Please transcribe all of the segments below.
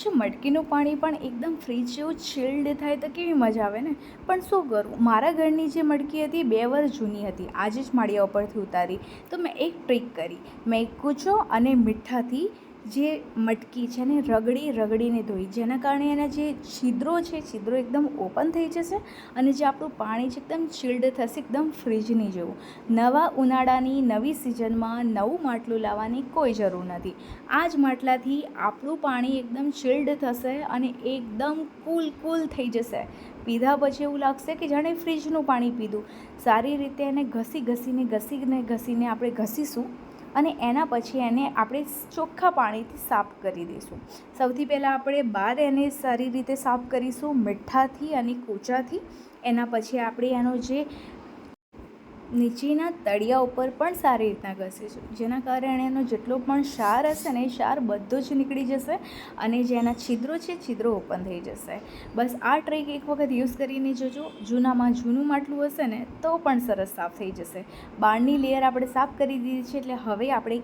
જો મટકીનું પાણી પણ એકદમ ફ્રીજ જેવું ચિલ્ડ થાય તો કેવી મજા આવે ને. પણ શું કરું, મારા ઘરની જે મટકી હતી 2 વર્ષ જૂની હતી, આજે જ માળિયા ઉપરથી ઉતારી. તો મેં એક ટ્રીક કરી. મેં કૂચો અને મીઠાથી જે મટકી છે ને રગડીને ધોઈ, જેના કારણે એના જે છિદ્રો એકદમ ઓપન થઈ જશે અને જે આપણું પાણી છે એકદમ ચિલ્ડ થશે, એકદમ ફ્રીજની જેવું. નવા ઉનાળાની નવી સિઝનમાં નવું માટલું લાવવાની કોઈ જરૂર નથી. આ જ માટલાથી આપણું પાણી એકદમ ચિલ્ડ થશે અને એકદમ કૂલ થઈ જશે. પીધા પછી એવું લાગશે કે જાણે ફ્રીજનું પાણી પીધું. સારી રીતે એને ઘસીને આપણે ઘસીશું અને એના પછી એને આપણે ચોખ્ખા પાણીથી સાફ કરી દઈશું. સૌથી પહેલાં આપણે બહાર એને સારી રીતે સાફ કરીશું મીઠાથી અને કૂચાથી. એના પછી આપણે એનો જે નીચેના તળિયા ઉપર પણ સારી રીતના ઘસીશું, જેના કારણે એનો જેટલો પણ ક્ષાર હશે ને એ ક્ષાર બધો જ નીકળી જશે અને જે એના છિદ્રો ઓપન થઈ જશે. બસ આ ટ્રીક એક વખત યુઝ કરીને જોજો. જૂનામાં જૂનું માટલું હશે ને તો પણ સરસ સાફ થઈ જશે. બહારની લેયર આપણે સાફ કરી દીધી છે, એટલે હવે આપણે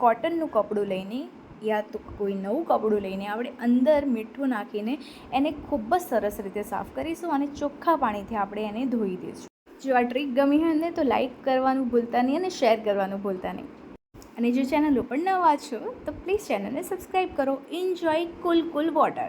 કોટનનું કપડું લઈને યા તો કોઈ નવું કપડું લઈને આપણે અંદર મીઠું નાખીને એને ખૂબ જ સરસ રીતે સાફ કરીશું અને ચોખ્ખા પાણીથી આપણે એને ધોઈ દઈશું. જો આ ટ્રીક ગમી હોય ને તો લાઈક કરવાનું ભૂલતા નહીં અને શેર કરવાનું ભૂલતા નહીં. અને જો ચેનલ ઉપર નવા છો તો પ્લીઝ ચેનલને સબસ્ક્રાઈબ કરો. એન્જોય કુલ વોટર.